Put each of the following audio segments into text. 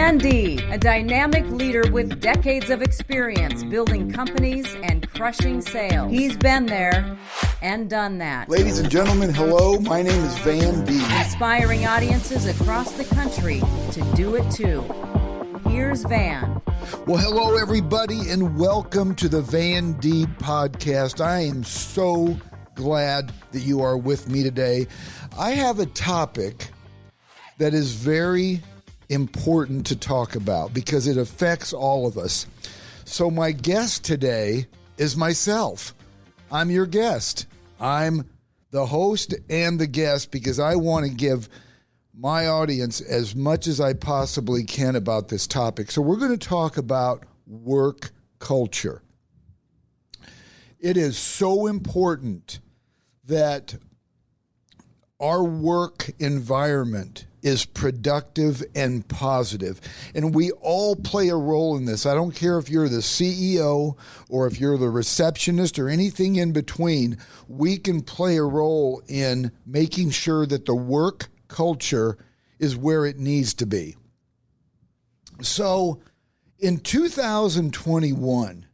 Van D, a dynamic leader with decades of experience building companies and crushing sales. He's been there and done that. Ladies and gentlemen, hello. My name is Van D. Inspiring audiences across the country to do it too. Here's Van. Well, hello, everybody, and welcome to the Van D podcast. I am so glad that you are with me today. I have a topic that is very important to talk about because it affects all of us. So my guest today is myself. I'm your guest. I'm the host and the guest because I want to give my audience as much as I possibly can about this topic. So we're going to talk about work culture. It is so important that our work environment is productive and positive. And we all play a role in this. I don't care if you're the CEO or if you're the receptionist or anything in between. We can play a role in making sure that the work culture is where it needs to be. So in 2021,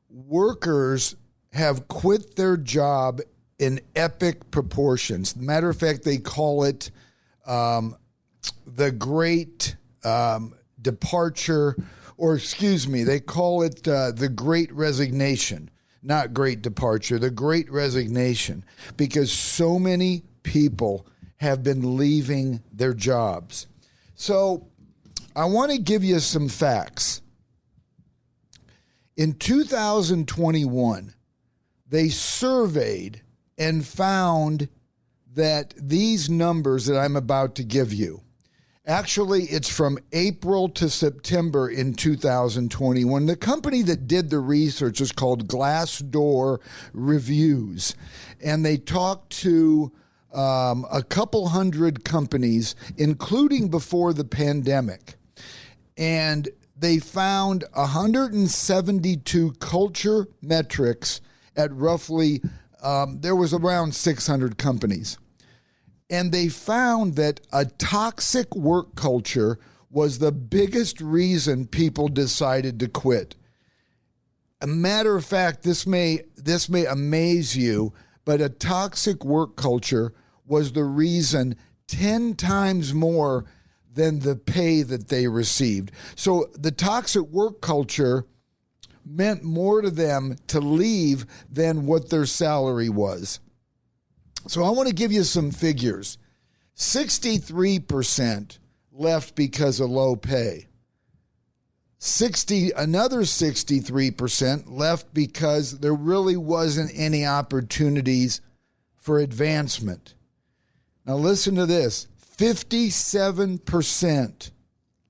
workers have quit their job in epic proportions. Matter of fact, they call it the great departure, or excuse me, they call it the great resignation, not great departure, the great resignation, because so many people have been leaving their jobs. So I want to give you some facts. In 2021, they surveyed and found that these numbers that I'm about to give you, actually it's from April to September in 2021. The company that did the research is called Glassdoor Reviews, and they talked to a couple hundred companies, including before the pandemic, and they found 172 culture metrics at roughly there was around 600 companies. And they found that a toxic work culture was the biggest reason people decided to quit. A matter of fact, this may amaze you, but a toxic work culture was the reason 10 times more than the pay that they received. So the toxic work culture meant more to them to leave than what their salary was. So I want to give you some figures. 63% left because of low pay. Another 63% left because there really wasn't any opportunities for advancement. Now listen to this. 57%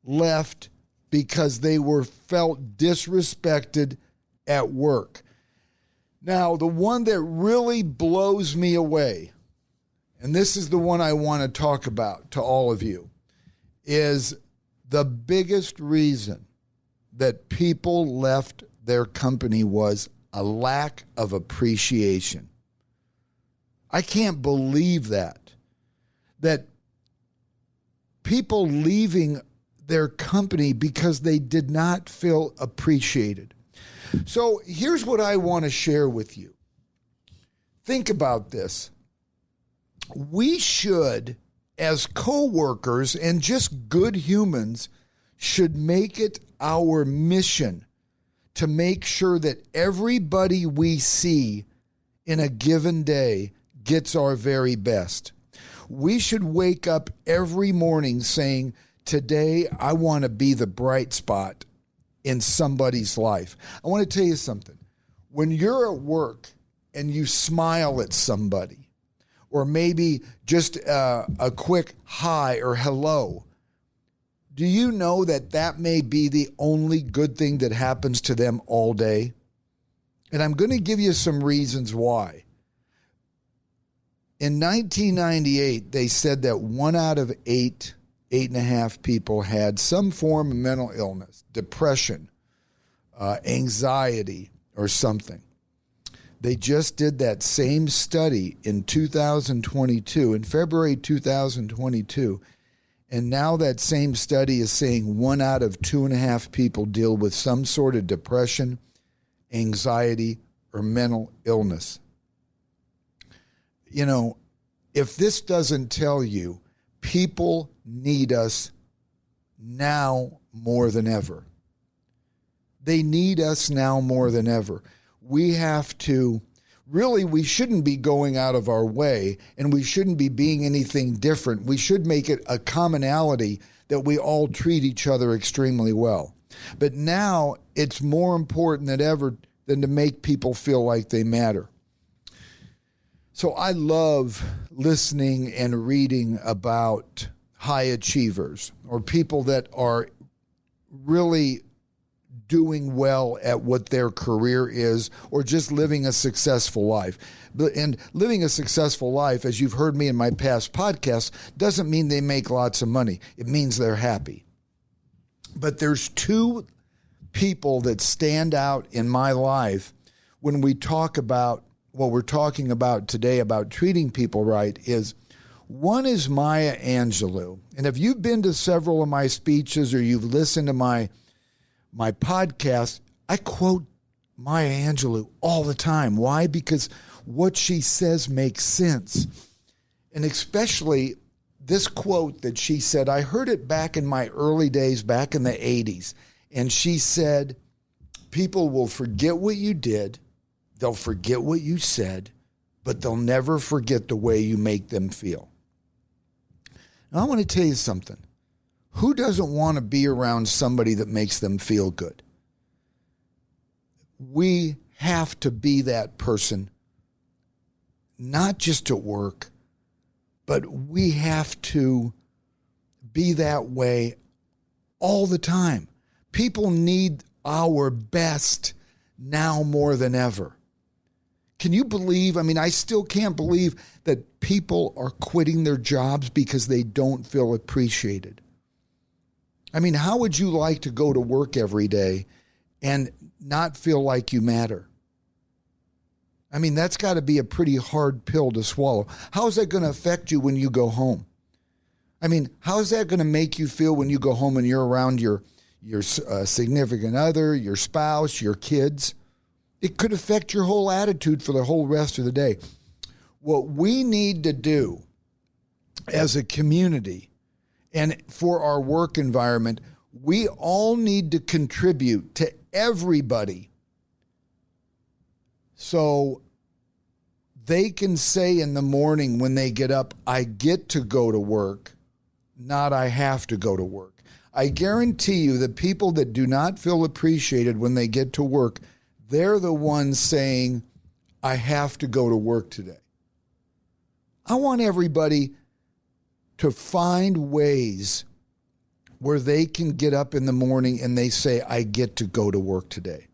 left because they were felt disrespected at work. Now, the one that really blows me away, and this is the one I want to talk about to all of you, is the biggest reason that people left their company was a lack of appreciation. I can't believe that people leaving their company because they did not feel appreciated. So here's what I want to share with you. Think about this. We should, as co-workers and just good humans, should make it our mission to make sure that everybody we see in a given day gets our very best. We should wake up every morning saying, today I want to be the bright spot in somebody's life. I want to tell you something. When you're at work and you smile at somebody, or maybe just a quick hi or hello, do you know that that may be the only good thing that happens to them all day? And I'm going to give you some reasons why. In 1998, they said that 1 out of 8.5 people had some form of mental illness, depression, anxiety, or something. They just did that same study in 2022, in February 2022, And now that same study is saying 1 out of 2.5 people deal with some sort of depression, anxiety, or mental illness. You know, if this doesn't tell you, people need us now more than ever. They need us now more than ever. We have to, really, we shouldn't be going out of our way, and we shouldn't be being anything different. We should make it a commonality that we all treat each other extremely well. But now it's more important than ever than to make people feel like they matter. So I love listening and reading about high achievers or people that are really doing well at what their career is, or just living a successful life. And living a successful life, as you've heard me in my past podcasts, doesn't mean they make lots of money. It means they're happy. But there's two people that stand out in my life when we talk about what we're talking about today about treating people right. Is one is Maya Angelou. And if you've been to several of my speeches or you've listened to my podcast, I quote Maya Angelou all the time. Why? Because what she says makes sense. And especially this quote that she said, I heard it back in my early days, back in the 80s. And she said, people will forget what you did, they'll forget what you said, but they'll never forget the way you make them feel. Now, I want to tell you something. Who doesn't want to be around somebody that makes them feel good? We have to be that person, not just at work, but we have to be that way all the time. People need our best now more than ever. Can you believe, I still can't believe that people are quitting their jobs because they don't feel appreciated. How would you like to go to work every day and not feel like you matter? That's got to be a pretty hard pill to swallow. How is that going to affect you when you go home? How is that going to make you feel when you go home and you're around your significant other, your spouse, your kids? It could affect your whole attitude for the whole rest of the day. What we need to do as a community and for our work environment, we all need to contribute to everybody so they can say in the morning when they get up, I get to go to work, not I have to go to work. I guarantee you that people that do not feel appreciated when they get to work, they're the ones saying, I have to go to work today. I want everybody to find ways where they can get up in the morning and they say, I get to go to work today.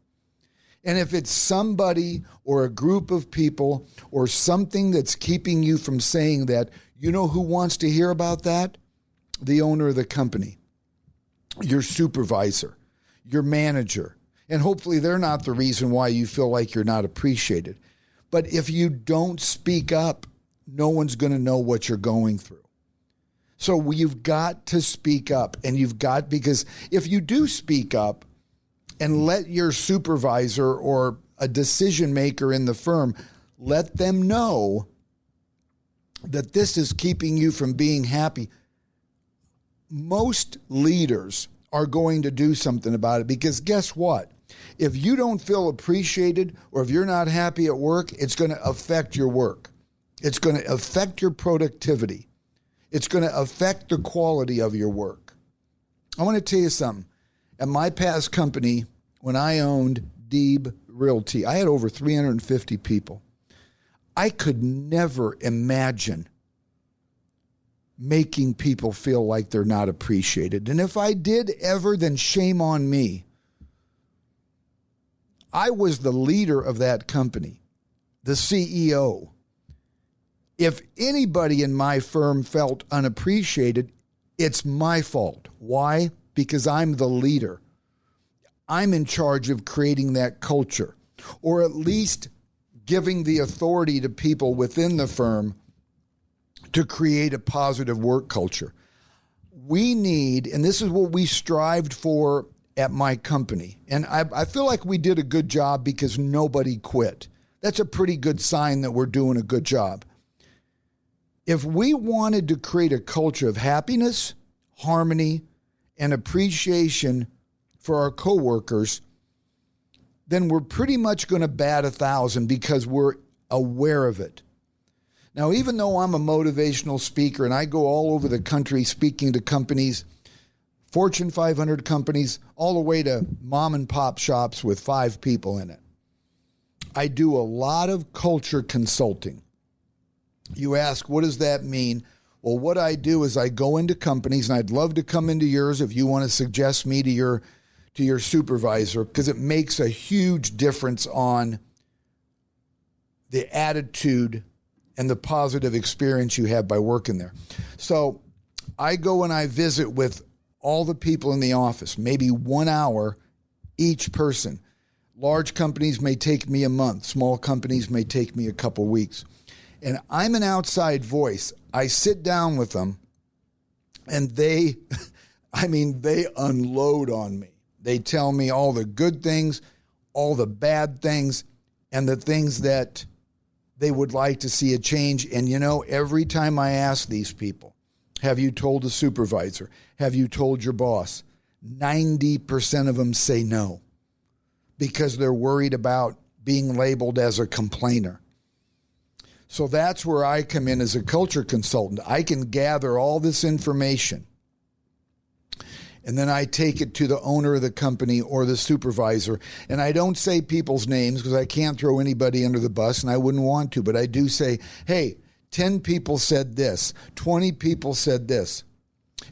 And if it's somebody or a group of people or something that's keeping you from saying that, you know who wants to hear about that? The owner of the company, your supervisor, your manager. And hopefully they're not the reason why you feel like you're not appreciated. But if you don't speak up, no one's going to know what you're going through. So you've got to speak up, because if you do speak up and let your supervisor or a decision maker in the firm, let them know that this is keeping you from being happy. Most leaders are going to do something about it, because guess what? If you don't feel appreciated or if you're not happy at work, it's going to affect your work. It's going to affect your productivity. It's going to affect the quality of your work. I want to tell you something. At my past company, when I owned Deeb Realty, I had over 350 people. I could never imagine making people feel like they're not appreciated. And if I did ever, then shame on me. I was the leader of that company, the CEO. If anybody in my firm felt unappreciated, it's my fault. Why? Because I'm the leader. I'm in charge of creating that culture, or at least giving the authority to people within the firm to create a positive work culture. we need, and this is what we strived for at my company, and I feel like we did a good job because nobody quit. That's a pretty good sign that we're doing a good job. If we wanted to create a culture of happiness, harmony, and appreciation for our coworkers, then we're pretty much going to bat 1,000 because we're aware of it. Now, even though I'm a motivational speaker and I go all over the country speaking to companies, Fortune 500 companies, all the way to mom and pop shops with 5 people in it, I do a lot of culture consulting. You ask, what does that mean? Well, what I do is I go into companies, and I'd love to come into yours if you want to suggest me to your supervisor, because it makes a huge difference on the attitude and the positive experience you have by working there. So I go and I visit with all the people in the office, maybe 1 hour each person. Large companies may take me a month. Small companies may take me a couple weeks. And I'm an outside voice. I sit down with them, and they unload on me. They tell me all the good things, all the bad things, and the things that they would like to see a change. And every time I ask these people, have you told the supervisor? Have you told your boss? 90% of them say no, because they're worried about being labeled as a complainer. So that's where I come in as a culture consultant. I can gather all this information, and then I take it to the owner of the company or the supervisor. And I don't say people's names because I can't throw anybody under the bus, and I wouldn't want to. But I do say, hey, 10 people said this, 20 people said this.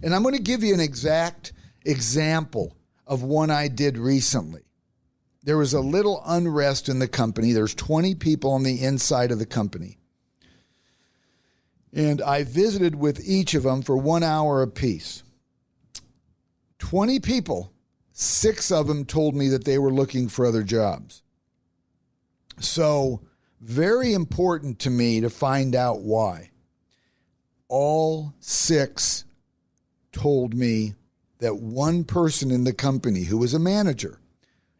And I'm going to give you an exact example of one I did recently. There was a little unrest in the company. There's 20 people on the inside of the company. And I visited with each of them for 1 hour apiece. 20 people, 6 of them told me that they were looking for other jobs. So, very important to me to find out why. All 6 told me that one person in the company who was a manager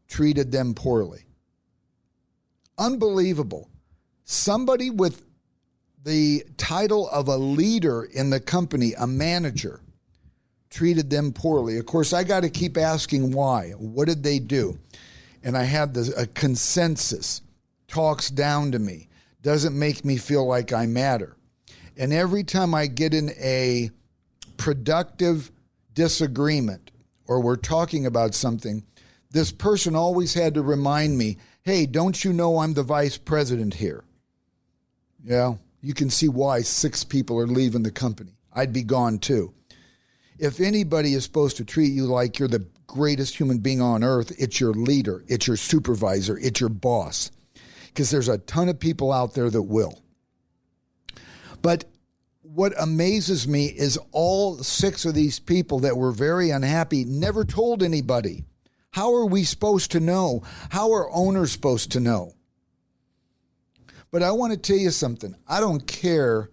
treated them poorly. Unbelievable. Somebody with the title of a leader in the company, a manager, treated them poorly. Of course, I got to keep asking why. What did they do? And I had a consensus. Talks down to me. Doesn't make me feel like I matter. And every time I get in a productive disagreement or we're talking about something, this person always had to remind me, hey, don't you know I'm the vice president here? Yeah, you can see why 6 people are leaving the company. I'd be gone too. If anybody is supposed to treat you like you're the greatest human being on earth, it's your leader, it's your supervisor, it's your boss. Because there's a ton of people out there that will. But what amazes me is all 6 of these people that were very unhappy never told anybody. How are we supposed to know? How are owners supposed to know? But I want to tell you something. I don't care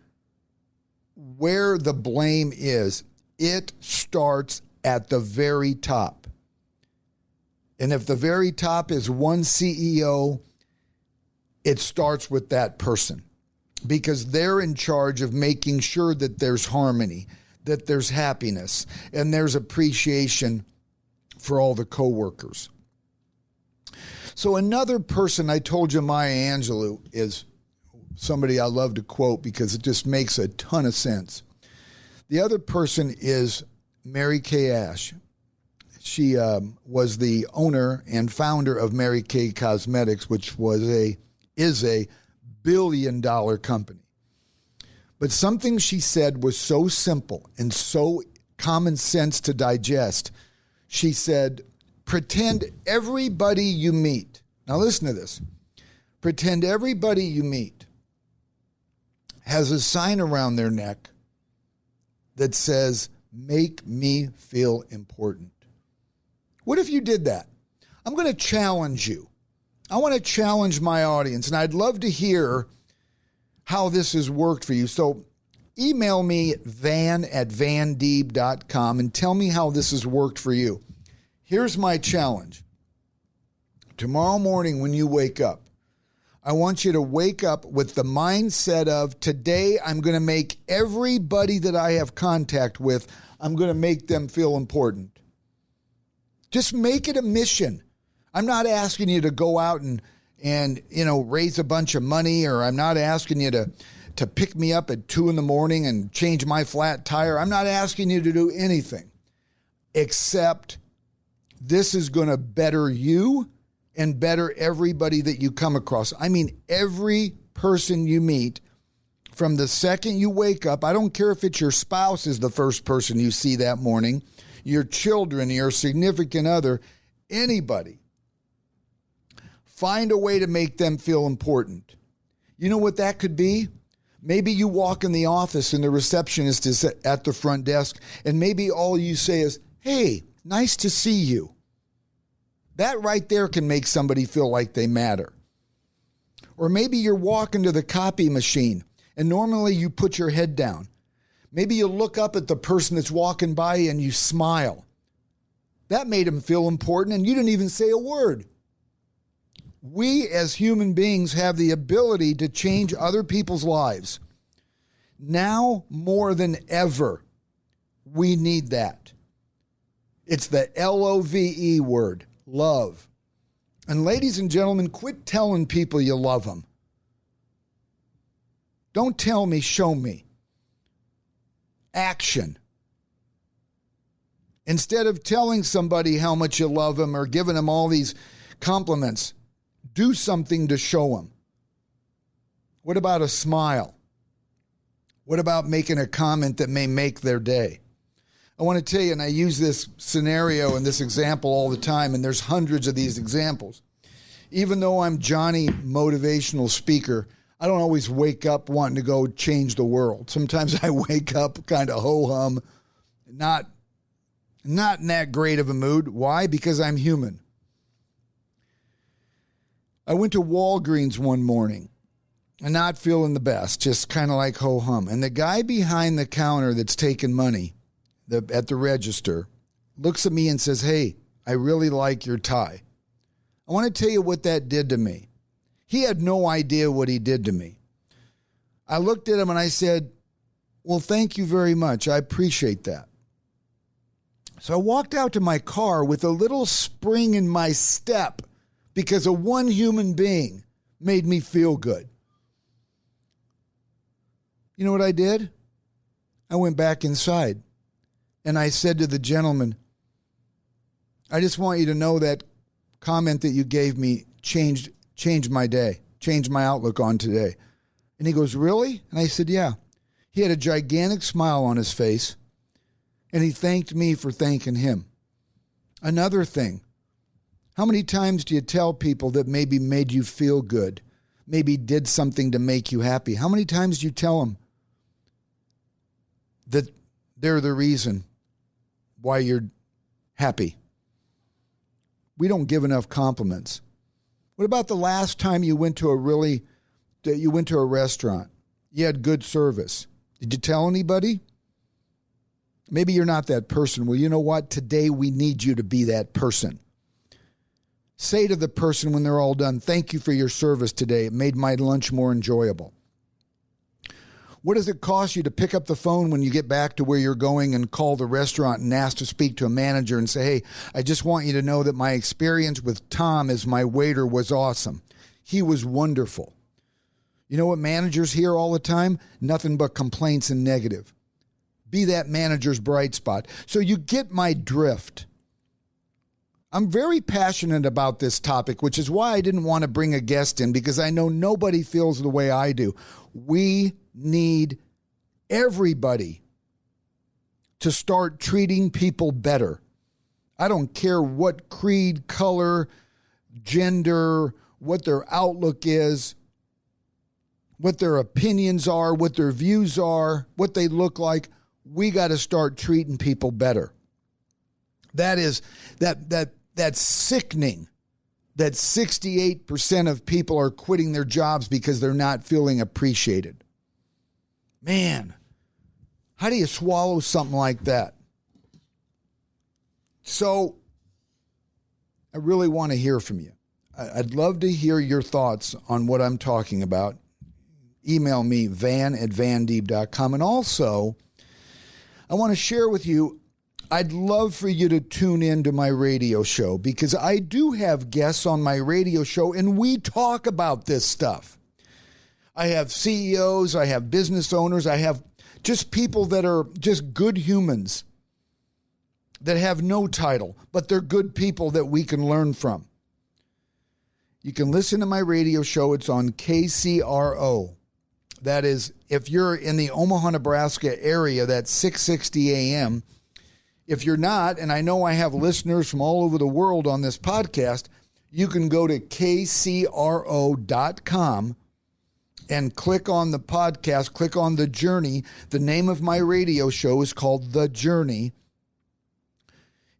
where the blame is. It starts at the very top. And if the very top is one CEO, it starts with that person, because they're in charge of making sure that there's harmony, that there's happiness, and there's appreciation for all the coworkers. So another person, I told you Maya Angelou is somebody I love to quote because it just makes a ton of sense. The other person is Mary Kay Ash. She was the owner and founder of Mary Kay Cosmetics, which is a billion-dollar company. But something she said was so simple and so common sense to digest. She said, pretend everybody you meet. Now listen to this. Pretend everybody you meet has a sign around their neck that says, make me feel important. What if you did that? I'm going to challenge you. I want to challenge my audience, and I'd love to hear how this has worked for you. So email me van@vandeeb.com and tell me how this has worked for you. Here's my challenge. Tomorrow morning when you wake up, I want you to wake up with the mindset of, today I'm going to make everybody that I have contact with, I'm going to make them feel important. Just make it a mission. I'm not asking you to go out and raise a bunch of money, or I'm not asking you to pick me up at 2 a.m. and change my flat tire. I'm not asking you to do anything except this is going to better you and better everybody that you come across. I mean, every person you meet, from the second you wake up, I don't care if it's your spouse is the first person you see that morning, your children, your significant other, anybody. Find a way to make them feel important. You know what that could be? Maybe you walk in the office and the receptionist is at the front desk, and maybe all you say is, "Hey, nice to see you." That right there can make somebody feel like they matter. Or maybe you're walking to the copy machine and normally you put your head down. Maybe you look up at the person that's walking by and you smile. That made them feel important and you didn't even say a word. We as human beings have the ability to change other people's lives. Now more than ever, we need that. It's the LOVE word. Love. And ladies and gentlemen, quit telling people you love them. Don't tell me, show me. Action. Instead of telling somebody how much you love them or giving them all these compliments, do something to show them. What about a smile? What about making a comment that may make their day? I want to tell you, and I use this scenario and this example all the time, and there's hundreds of these examples. Even though I'm Johnny Motivational Speaker, I don't always wake up wanting to go change the world. Sometimes I wake up kind of ho-hum, not in that great of a mood. Why? Because I'm human. I went to Walgreens one morning and not feeling the best, just kind of like ho-hum. And the guy behind the counter that's taking money at the register looks at me and says, "Hey, I really like your tie." I want to tell you what that did to me. He had no idea what he did to me. I looked at him and I said, "Well, thank you very much. I appreciate that." So I walked out to my car with a little spring in my step because of one human being made me feel good. You know what I did? I went back inside. And I said to the gentleman, "I just want you to know that comment that you gave me changed my day, changed my outlook on today." And he goes, "Really?" And I said, "Yeah." He had a gigantic smile on his face, and he thanked me for thanking him. Another thing, how many times do you tell people that maybe made you feel good, maybe did something to make you happy? How many times do you tell them that they're the reason why you're happy? We don't give enough compliments. What about the last time you went to a restaurant? You had good service. Did you tell anybody? Maybe you're not that person. Well, you know what? Today we need you to be that person. Say to the person when they're all done, "Thank you for your service today. It made my lunch more enjoyable." What does it cost you to pick up the phone when you get back to where you're going and call the restaurant and ask to speak to a manager and say, "Hey, I just want you to know that my experience with Tom as my waiter was awesome. He was wonderful." You know what managers hear all the time? Nothing but complaints and negative. Be that manager's bright spot. So you get my drift. I'm very passionate about this topic, which is why I didn't want to bring a guest in, because I know nobody feels the way I do. We need everybody to start treating people better. I don't care what creed, color, gender, what their outlook is, what their opinions are, what their views are, what they look like. We got to start treating people better. That's sickening that 68% of people are quitting their jobs because they're not feeling appreciated. Man, How do you swallow something like that? So I really want to hear from you. I'd love to hear your thoughts on what I'm talking about. Email me, van@vandeeb.com. And also, I want to share with you, I'd love for you to tune in to my radio show, because I do have guests on my radio show and we talk about this stuff. I have CEOs, I have business owners, I have just people that are just good humans that have no title, but they're good people that we can learn from. You can listen to my radio show. It's on KCRO. That is, if you're in the Omaha, Nebraska area, that's 660 AM. If you're not, and I know I have listeners from all over the world on this podcast, you can go to kcro.com and click on the podcast, click on The Journey. The name of my radio show is called The Journey.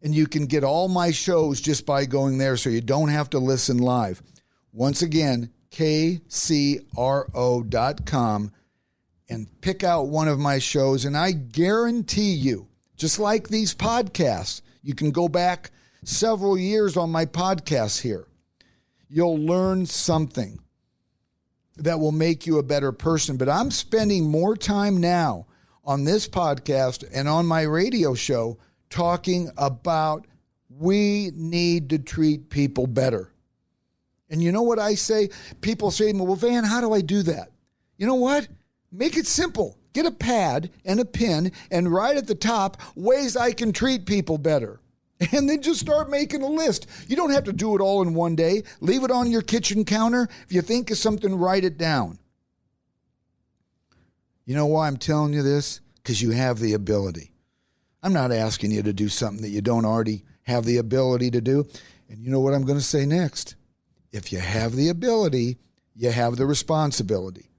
And you can get all my shows just by going there, so you don't have to listen live. Once again, kcro.com, and pick out one of my shows. And I guarantee you, just like these podcasts, you can go back several years on my podcasts here. You'll learn something that will make you a better person. But I'm spending more time now on this podcast and on my radio show talking about we need to treat people better. And you know what I say? People say, well, Van, how do I do that? You know what? Make it simple. Get a pad and a pen and write at the top ways I can treat people better. And then just start making a list. You don't have to do it all in one day. Leave it on your kitchen counter. If you think of something, write it down. You know why I'm telling you this? Because you have the ability. I'm not asking you to do something that you don't already have the ability to do. And you know what I'm going to say next? If you have the ability, you have the responsibility.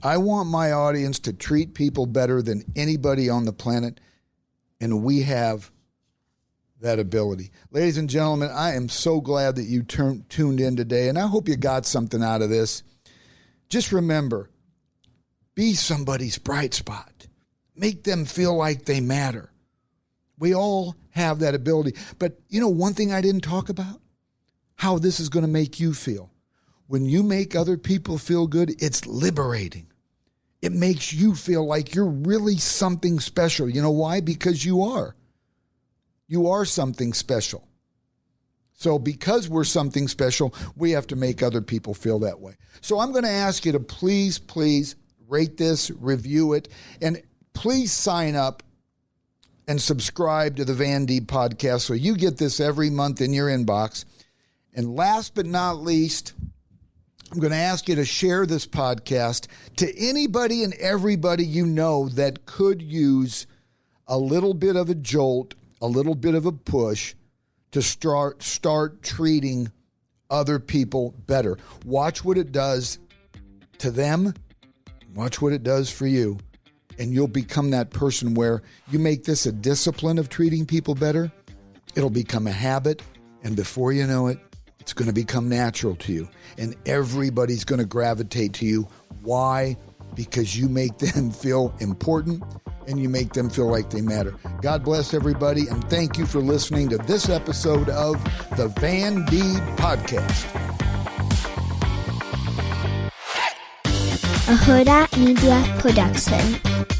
I want my audience to treat people better than anybody on the planet, and we have that ability. Ladies and gentlemen, I am so glad that you tuned in today, and I hope you got something out of this. Just remember, be somebody's bright spot. Make them feel like they matter. We all have that ability. But you know one thing I didn't talk about? How this is going to make you feel. When you make other people feel good, it's liberating. It makes you feel like you're really something special. You know why? Because you are. You are something special. So because we're something special, we have to make other people feel that way. So I'm going to ask you to please rate this, review it, and please sign up and subscribe to the Van Deeb podcast so you get this every month in your inbox. And last but not least, I'm going to ask you to share this podcast to anybody and everybody you know that could use a little bit of a jolt, a little bit of a push to start treating other people better. Watch what it does to them. Watch what it does for you. And you'll become that person where you make this a discipline of treating people better. It'll become a habit. And before you know it, it's going to become natural to you. And everybody's going to gravitate to you. Why? Because you make them feel important and you make them feel like they matter. God bless everybody. And thank you for listening to this episode of the Van Deeb Podcast. A Hurrdat Media Production.